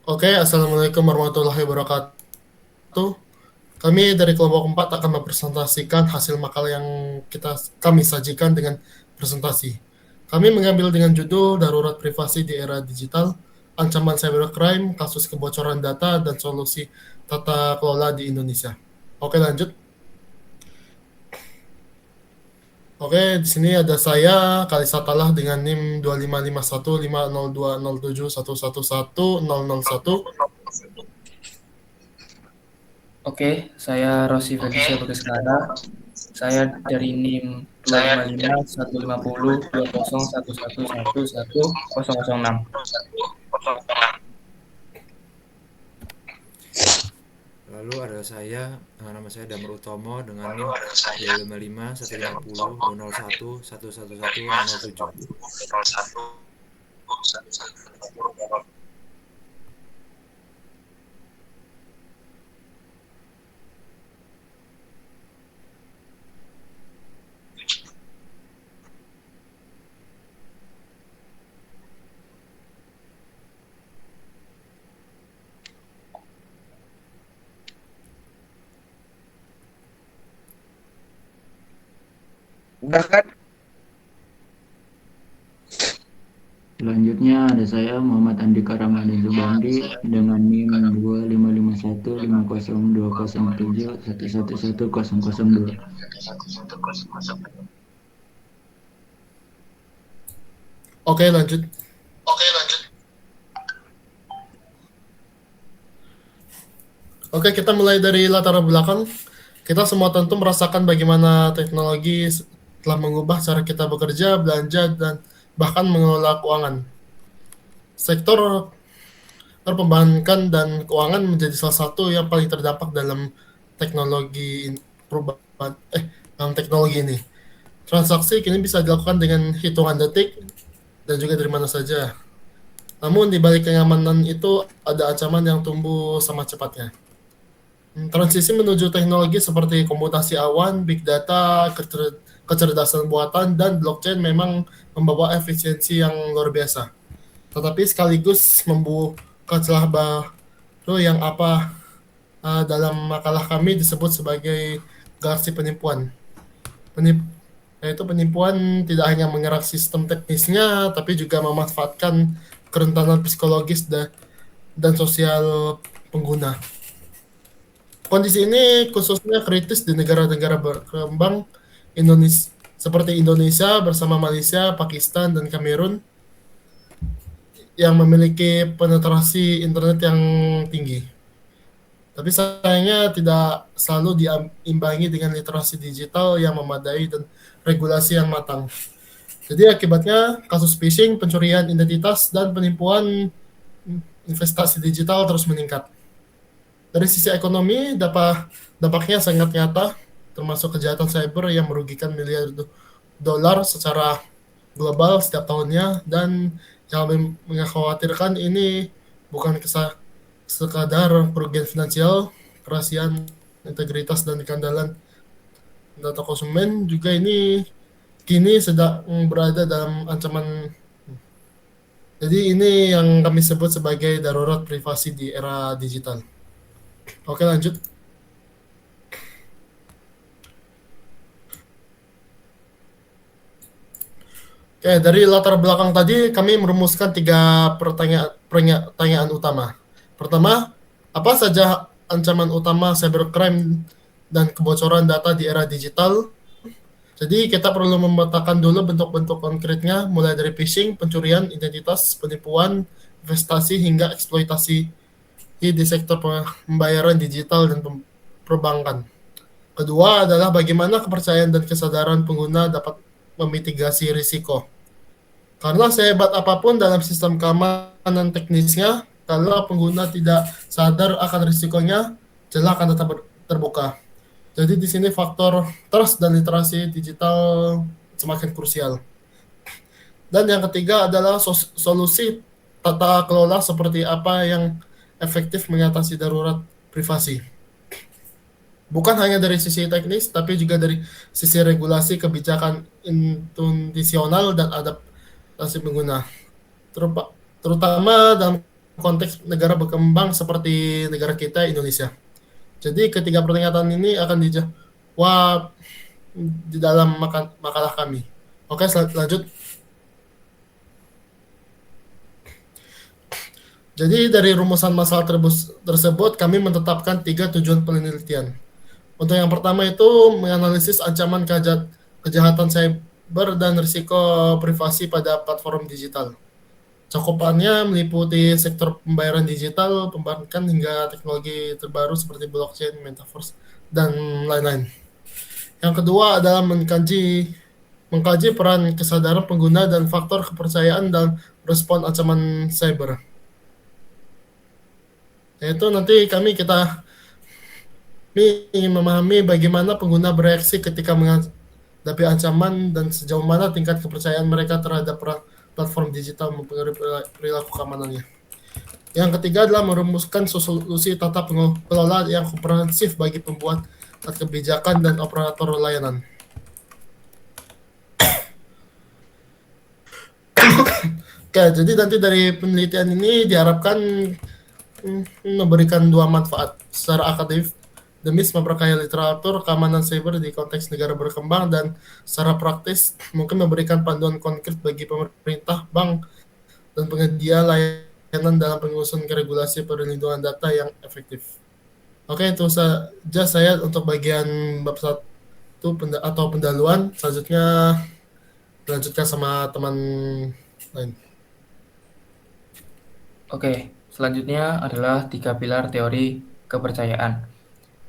Oke, Assalamualaikum warahmatullahi wabarakatuh. Kami dari kelompok 4 akan mempresentasikan hasil makalah yang kami sajikan dengan presentasi. Kami mengambil dengan judul Darurat Privasi di Era Digital, Ancaman Cybercrime, Kasus Kebocoran Data, dan Solusi Tata Kelola di Indonesia. Oke, lanjut. Oke, di sini ada saya, Kalisa Talah dengan NIM 2551502071111001. Oke, saya Rossi Felicia Bageskara. Saya dari NIM 255-150-2011111006. Lalu ada saya, nama saya Damar Utomo dengan NIM 255-150-201-111-007. Udah kan? Selanjutnya ada saya Muhammad Andika Ramadhan Subandi dengan NIM 2551502007111002. Oke, lanjut. Oke, kita mulai dari latar belakang. Kita semua tentu merasakan bagaimana teknologi telah mengubah cara kita bekerja, belanja, dan bahkan mengelola keuangan. Sektor perbankan dan keuangan menjadi salah satu yang paling terdampak dalam dalam teknologi ini. Transaksi kini bisa dilakukan dengan hitungan detik dan juga dari mana saja. Namun di balik kenyamanan itu ada ancaman yang tumbuh sama cepatnya. Transisi menuju teknologi seperti komputasi awan, big data, kecerdasan buatan, dan blockchain memang membawa efisiensi yang luar biasa. Tetapi sekaligus membuka celah baru yang dalam makalah kami disebut sebagai galaksi penipuan. Yaitu penipuan tidak hanya menyerang sistem teknisnya, tapi juga memanfaatkan kerentanan psikologis dan sosial pengguna. Kondisi ini khususnya kritis di negara-negara berkembang seperti Indonesia bersama Malaysia, Pakistan, dan Kamerun yang memiliki penetrasi internet yang tinggi. Tapi sayangnya tidak selalu diimbangi dengan literasi digital yang memadai dan regulasi yang matang. Jadi akibatnya kasus phishing, pencurian identitas, dan penipuan investasi digital terus meningkat. Dari sisi ekonomi, dampaknya sangat nyata, termasuk kejahatan cyber yang merugikan miliar dolar secara global setiap tahunnya, dan yang mengkhawatirkan ini bukan sekadar kerugian finansial, kerahasiaan, integritas, dan keandalan data konsumen, juga ini kini sedang berada dalam ancaman. Jadi ini yang kami sebut sebagai darurat privasi di era digital. Oke, lanjut. Oke, dari latar belakang tadi kami merumuskan 3 pertanyaan utama. Pertama, apa saja ancaman utama cybercrime dan kebocoran data di era digital? Jadi kita perlu memetakan dulu bentuk-bentuk konkretnya, mulai dari phishing, pencurian identitas, penipuan, investasi, hingga eksploitasi di sektor pembayaran digital dan perbankan. Kedua adalah bagaimana kepercayaan dan kesadaran pengguna dapat memitigasi risiko. Karena sehebat apapun dalam sistem keamanan teknisnya, kalau pengguna tidak sadar akan risikonya, celah akan tetap terbuka. Jadi di sini faktor trust dan literasi digital semakin krusial. Dan yang ketiga adalah solusi tata kelola seperti apa yang efektif mengatasi darurat privasi. Bukan hanya dari sisi teknis, tapi juga dari sisi regulasi, kebijakan institusional, dan adaptasi pengguna. Terutama dalam konteks negara berkembang seperti negara kita Indonesia. Jadi ketiga pernyataan ini akan dijawab di dalam makalah kami. Oke, lanjut. Jadi dari rumusan masalah tersebut kami menetapkan 3 tujuan penelitian. Untuk yang pertama itu menganalisis ancaman kejahatan cyber dan risiko privasi pada platform digital. Cakupannya meliputi sektor pembayaran digital, perbankan hingga teknologi terbaru seperti blockchain, metaverse, dan lain-lain. Yang kedua adalah mengkaji peran kesadaran pengguna dan faktor kepercayaan dalam respon ancaman cyber. Yaitu nanti kita ingin memahami bagaimana pengguna bereaksi ketika menghadapi ancaman dan sejauh mana tingkat kepercayaan mereka terhadap platform digital mempengaruhi perilaku keamanannya. Yang ketiga adalah merumuskan solusi tata kelola yang komprehensif bagi pembuat kebijakan dan operator layanan. Oke, jadi nanti dari penelitian ini diharapkan memberikan 2 manfaat secara akademis memperkaya literatur keamanan cyber di konteks negara berkembang, dan secara praktis mungkin memberikan panduan konkret bagi pemerintah, bank, dan penyedia layanan dalam pengurusan regulasi perlindungan data yang efektif. Oke, itu saja saya untuk bagian bab 1 atau pendahuluan. Selanjutnya dilanjutkan sama teman lain. Oke, selanjutnya adalah 3 pilar teori kepercayaan.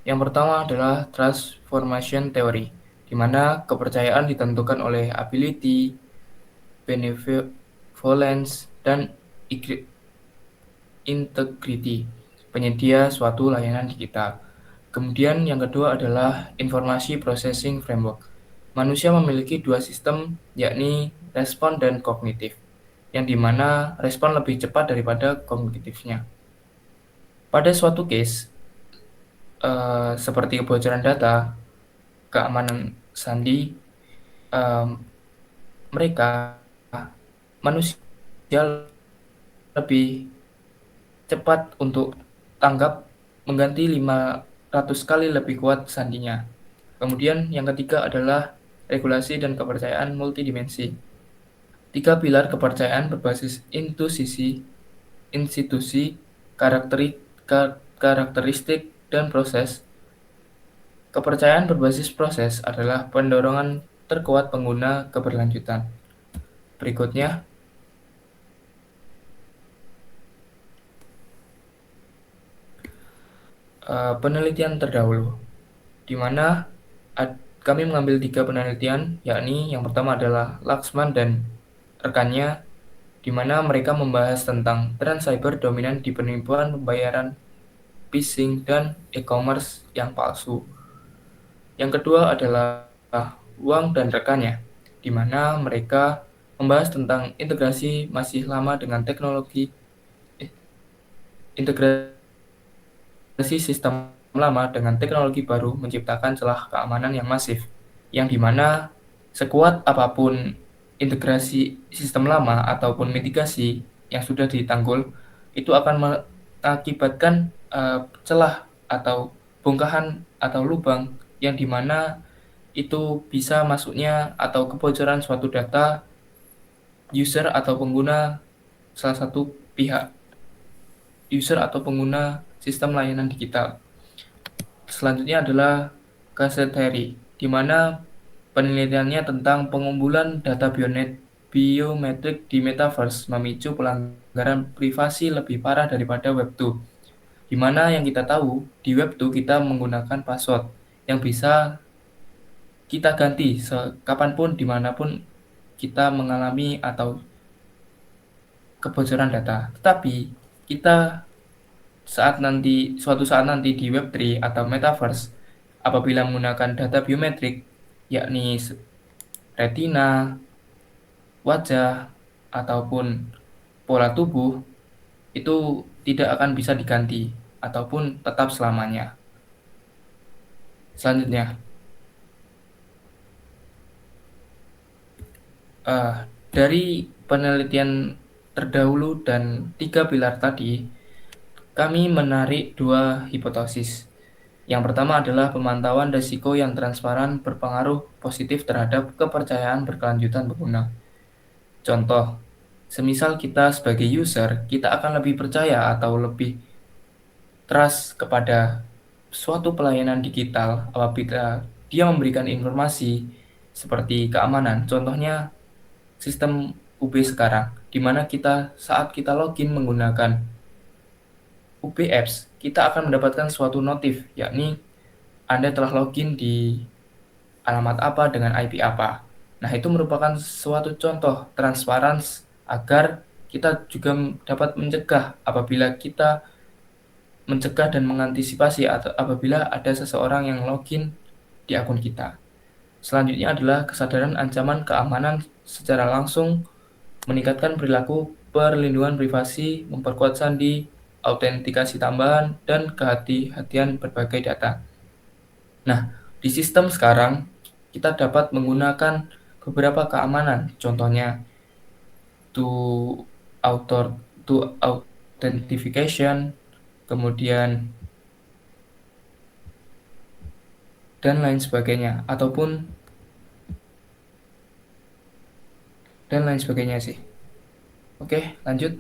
Yang pertama adalah transformation theory, di mana kepercayaan ditentukan oleh ability, benevolence, dan integrity, penyedia suatu layanan digital. Kemudian yang kedua adalah information processing framework. Manusia memiliki 2 sistem, yakni respon dan kognitif, yang dimana respon lebih cepat daripada kognitifnya. Pada suatu case, seperti kebocoran data, keamanan sandi, manusia lebih cepat untuk tanggap mengganti 500 kali lebih kuat sandinya. Kemudian yang ketiga adalah regulasi dan kepercayaan multidimensi. 3 pilar kepercayaan berbasis institusi, karakteristik, dan proses. Kepercayaan berbasis proses adalah pendorongan terkuat pengguna keberlanjutan. Berikutnya, penelitian terdahulu, di mana kami mengambil 3 penelitian, yakni yang pertama adalah Laxman dan rekannya, di mana mereka membahas tentang peran cyber dominan di penipuan pembayaran, phishing, dan e-commerce yang palsu. Yang kedua adalah Wang dan rekannya, di mana mereka membahas tentang integrasi masih lama dengan integrasi sistem lama dengan teknologi baru menciptakan celah keamanan yang masif, yang dimana sekuat apapun integrasi sistem lama ataupun mitigasi yang sudah ditanggul, itu akan mengakibatkan celah atau bongkahan atau lubang yang dimana itu bisa masuknya atau kebocoran suatu data user atau pengguna salah satu pihak, user atau pengguna sistem layanan digital. Selanjutnya adalah Cassette Theory, di mana penelitiannya tentang pengumpulan data biometrik di metaverse memicu pelanggaran privasi lebih parah daripada Web 2. Di mana yang kita tahu, di Web 2 kita menggunakan password yang bisa kita ganti kapanpun, dimanapun kita mengalami atau kebocoran data. Tetapi kita suatu saat nanti di Web 3 atau metaverse, apabila menggunakan data biometrik, yakni retina, wajah, ataupun pola tubuh, itu tidak akan bisa diganti ataupun tetap selamanya. Selanjutnya, dari penelitian terdahulu dan 3 pilar tadi, kami menarik 2 hipotesis. Yang pertama adalah pemantauan risiko yang transparan berpengaruh positif terhadap kepercayaan berkelanjutan pengguna. Contoh, semisal kita sebagai user, kita akan lebih percaya atau lebih trust kepada suatu pelayanan digital apabila dia memberikan informasi seperti keamanan. Contohnya, sistem UB sekarang, di mana saat kita login menggunakan UB Apps, kita akan mendapatkan suatu notif, yakni Anda telah login di alamat apa dengan IP apa. Nah, itu merupakan suatu contoh transparansi agar kita juga dapat mencegah dan mengantisipasi atau apabila ada seseorang yang login di akun kita. Selanjutnya adalah kesadaran ancaman keamanan secara langsung, meningkatkan perilaku perlindungan privasi, memperkuat sandi, autentikasi tambahan, dan kehati-hatian berbagai data. Nah, di sistem sekarang, kita dapat menggunakan beberapa keamanan, contohnya two authentication, kemudian dan lain sebagainya, sih. Oke, lanjut.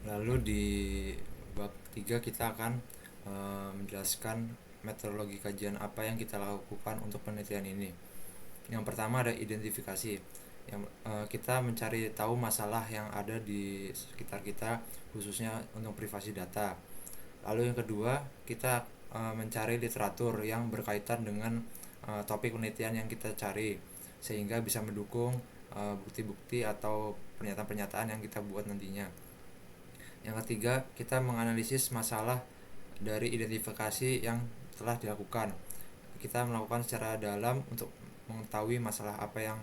Lalu di bab 3 kita akan menjelaskan metodologi kajian apa yang kita lakukan untuk penelitian ini. Yang pertama ada identifikasi. Yang kita mencari tahu masalah yang ada di sekitar kita, khususnya untuk privasi data. Lalu yang kedua, kita mencari literatur yang berkaitan dengan topik penelitian yang kita cari, sehingga bisa mendukung bukti-bukti atau pernyataan-pernyataan yang kita buat nantinya. Yang ketiga, kita menganalisis masalah dari identifikasi yang telah dilakukan. Kita melakukan secara dalam untuk mengetahui masalah apa yang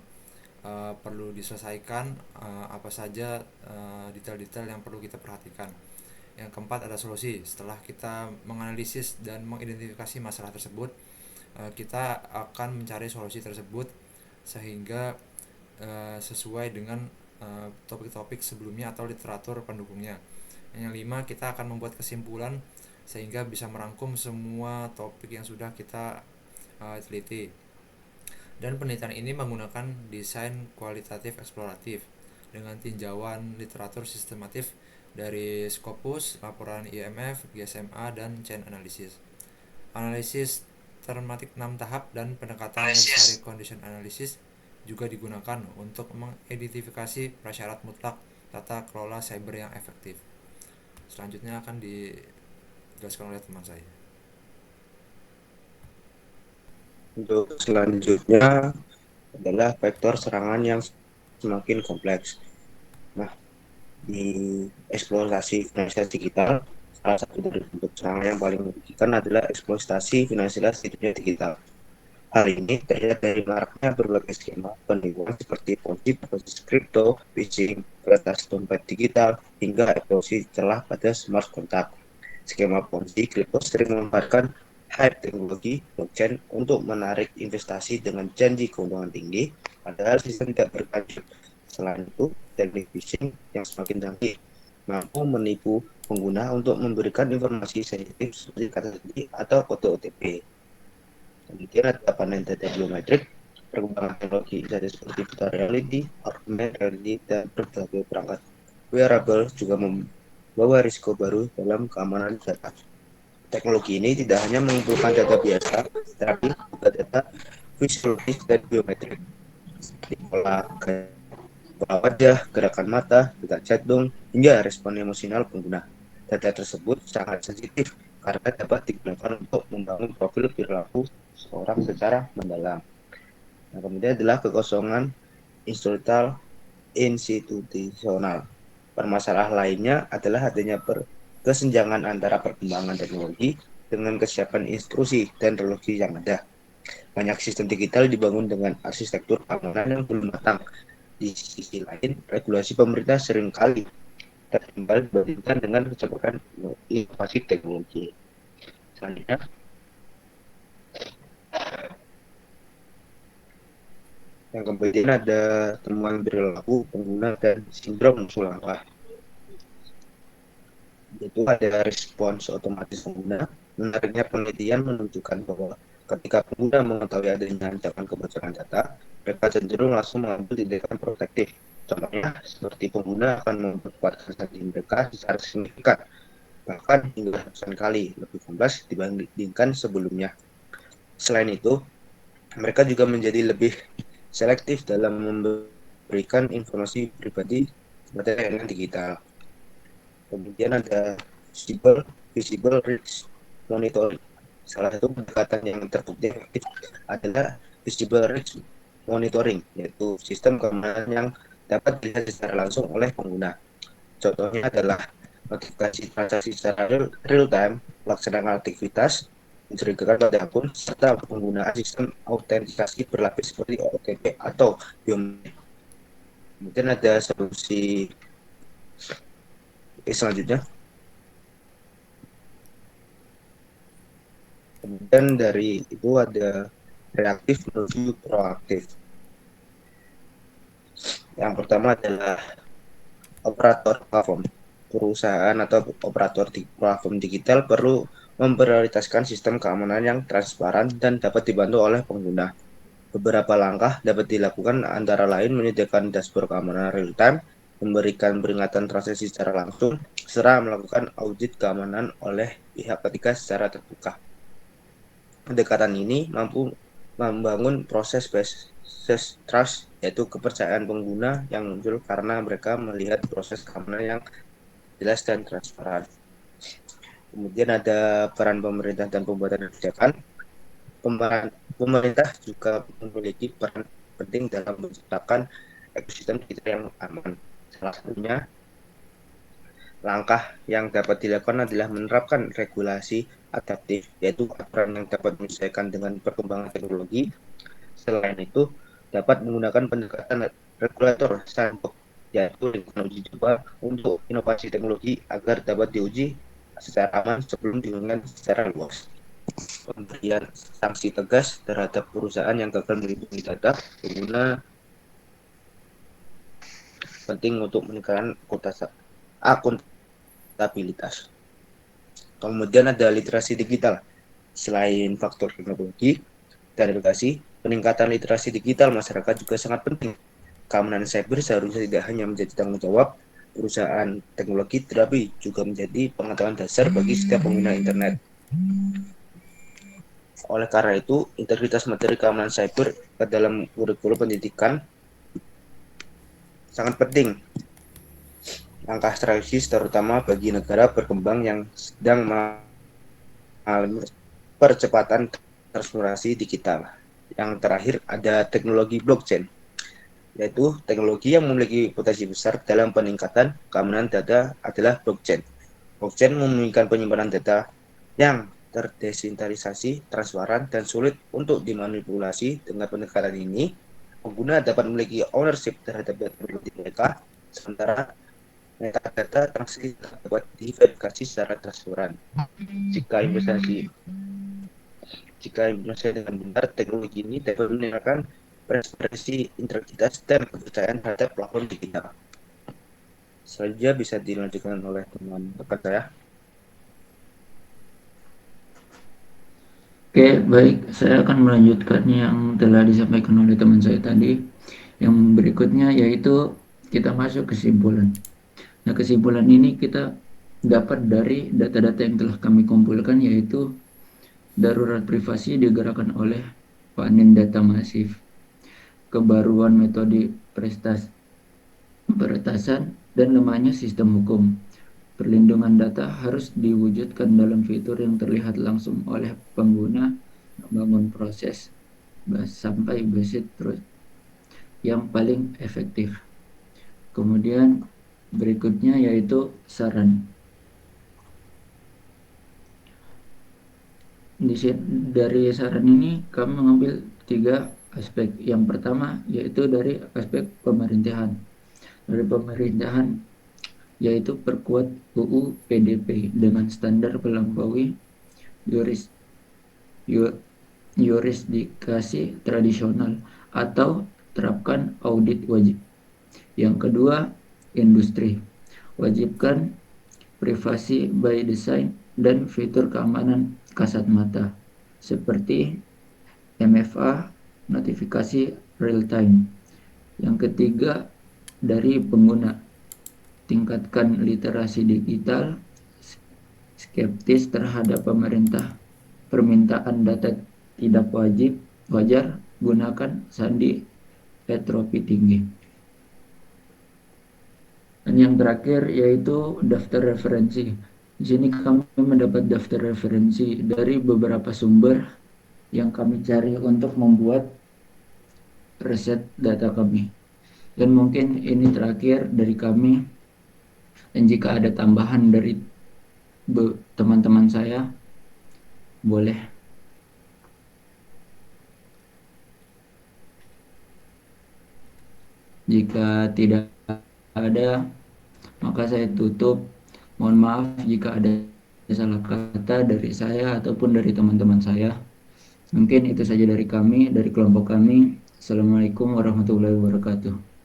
perlu diselesaikan, apa saja detail-detail yang perlu kita perhatikan. Yang keempat ada solusi. Setelah kita menganalisis dan mengidentifikasi masalah tersebut, kita akan mencari solusi tersebut sehingga sesuai dengan topik-topik sebelumnya atau literatur pendukungnya. Yang kelima, kita akan membuat kesimpulan sehingga bisa merangkum semua topik yang sudah kita teliti. Dan penelitian ini menggunakan desain kualitatif eksploratif dengan tinjauan literatur sistematif dari Scopus, laporan IMF, GSMA, dan chain analysis. Analisis tematik 6 tahap dan pendekatan necessary condition analysis juga digunakan untuk mengidentifikasi prasyarat mutlak tata kelola cyber yang efektif. Selanjutnya akan dijelaskan oleh teman saya. Untuk selanjutnya adalah vektor serangan yang semakin kompleks. Nah, di eksploitasi finansial digital, salah satu dari bentuk serangan yang paling merugikan adalah eksploitasi finansial digital. Hal ini terlihat dari maraknya berbagai skema penipuan seperti Ponzi berbasis kripto, phishing, kertas dompet digital, hingga eksplosi celah pada smart contract. Skema Ponzi kripto sering memanfaatkan hype teknologi blockchain untuk menarik investasi dengan janji keuntungan tinggi, padahal sistem tidak berlanjut. Selain itu, teknik phishing yang semakin canggih mampu menipu pengguna untuk memberikan informasi sensitif seperti kata kunci atau kode OTP. Kemudian ada panen data biometrik, perkembangan teknologi seperti virtual reality, augmented reality, dan berbagai perangkat wearable juga membawa risiko baru dalam keamanan data. Teknologi ini tidak hanya mengumpulkan data biasa, tetapi juga data fisiologis dan biometrik, seperti pola wajah, gerakan mata, detak jantung, hingga respon emosional pengguna. Data tersebut sangat sensitif karena dapat digunakan untuk membangun profil perilaku seorang secara mendalam. Nah, kemudian adalah kekosongan institusional. Permasalahan lainnya adalah adanya kesenjangan antara perkembangan teknologi dengan kesiapan instruksi dan teknologi yang ada. Banyak sistem digital dibangun dengan arsitektur keamanan yang belum matang. Di sisi lain, regulasi pemerintah seringkali terkembali dibandingkan dengan kecepatan inovasi teknologi. Selanjutnya, Yang kemudian ada temuan perilaku pengguna dan sindrom musuh langkah. Itu ada respons otomatis pengguna. Menariknya penelitian menunjukkan bahwa ketika pengguna mengetahui adanya ancaman kebocoran data, mereka cenderung langsung mengambil tindakan protektif. Contohnya, seperti pengguna akan memperkuat sandi mereka secara signifikan, bahkan hingga ratusan kali lebih kompleks dibandingkan sebelumnya. Selain itu, mereka juga menjadi lebih selektif dalam memberikan informasi pribadi kepada layanan digital. Kemudian ada visible risk monitoring. Salah satu pendekatan yang terbukti efektif adalah visible risk monitoring, yaitu sistem keamanan yang dapat dilihat secara langsung oleh pengguna. Contohnya adalah notifikasi transaksi secara real time, pelaksanaan aktivitas, mencurigakan pada akun, serta penggunaan sistem autentikasi berlapis seperti OTP atau biometrik. Kemudian ada solusi selanjutnya. Kemudian dari itu ada reaktif menuju proaktif. Yang pertama adalah operator platform. Perusahaan atau operator di platform digital perlu memprioritaskan sistem keamanan yang transparan dan dapat dibantu oleh pengguna. Beberapa langkah dapat dilakukan antara lain menyediakan dashboard keamanan real time, memberikan peringatan transaksi secara langsung, serta melakukan audit keamanan oleh pihak ketiga secara terbuka. Pendekatan ini mampu membangun proses basis trust, yaitu kepercayaan pengguna yang muncul karena mereka melihat proses keamanan yang jelas dan transparan. Kemudian ada peran pemerintah dan pembuatan kebijakan. Pemerintah juga memiliki peran penting dalam menciptakan ekosistem digital yang aman. Salah satunya langkah yang dapat dilakukan adalah menerapkan regulasi adaptif, yaitu aturan yang dapat menyesuaikan dengan perkembangan teknologi. Selain itu, dapat menggunakan pendekatan regulator sandbox, yaitu lingkungan uji coba untuk inovasi teknologi agar dapat diuji secara aman sebelum digunakan secara luas. Pemberian sanksi tegas terhadap perusahaan yang gagal melindungi data pengguna penting untuk meningkatkan akuntabilitas. Kemudian ada literasi digital. Selain faktor teknologi dan edukasi, peningkatan literasi digital masyarakat juga sangat penting. Keamanan cyber seharusnya tidak hanya menjadi tanggung jawab perusahaan teknologi, tetapi juga menjadi pengetahuan dasar bagi setiap pengguna internet. Oleh karena itu, integritas materi keamanan cyber ke dalam kurikulum pendidikan sangat penting. Langkah strategis terutama bagi negara berkembang yang sedang mengalami percepatan transformasi digital. Yang terakhir ada teknologi blockchain, yaitu teknologi yang memiliki potensi besar dalam peningkatan keamanan data adalah blockchain. Blockchain memungkinkan penyimpanan data yang terdesentralisasi, transparan, dan sulit untuk dimanipulasi. Dengan pendekatan ini, pengguna dapat memiliki ownership terhadap data pribadi mereka, sementara metadata transaksi dapat diverifikasi secara transparan. Jika investasi dengan benar, teknologi ini dapat meningkatkan transparansi, integritas, dan kepercayaan terhadap platform digital. Selanjutnya bisa dilanjutkan oleh teman rekan saya. Oke, baik. Saya akan melanjutkan yang telah disampaikan oleh teman saya tadi. Yang berikutnya yaitu kita masuk kesimpulan. Nah, kesimpulan ini kita dapat dari data-data yang telah kami kumpulkan, yaitu darurat privasi digerakkan oleh panen data masif, kebaruan metode peretasan, dan lemahnya sistem hukum. Perlindungan data harus diwujudkan dalam fitur yang terlihat langsung oleh pengguna, membangun proses sampai basic trust yang paling efektif. Kemudian berikutnya yaitu saran. Dari saran ini kami mengambil 3 aspek. Yang pertama yaitu dari aspek pemerintahan. Dari pemerintahan yaitu perkuat UU PDP dengan standar melampaui jurisdikasi tradisional atau terapkan audit wajib. Yang kedua, industri. Wajibkan privasi by design dan fitur keamanan kasat mata seperti MFA, notifikasi real time. Yang ketiga, dari pengguna. Tingkatkan literasi digital, skeptis terhadap permintaan data tidak wajar, gunakan sandi entropi tinggi. Dan yang terakhir yaitu daftar referensi. Di sini kami mendapat daftar referensi dari beberapa sumber yang kami cari untuk membuat riset data kami. Dan mungkin ini terakhir dari kami. Dan jika ada tambahan dari teman-teman saya, boleh. Jika tidak ada, maka saya tutup. Mohon maaf jika ada salah kata dari saya ataupun dari teman-teman saya. Mungkin itu saja dari kami, dari kelompok kami. Assalamualaikum warahmatullahi wabarakatuh.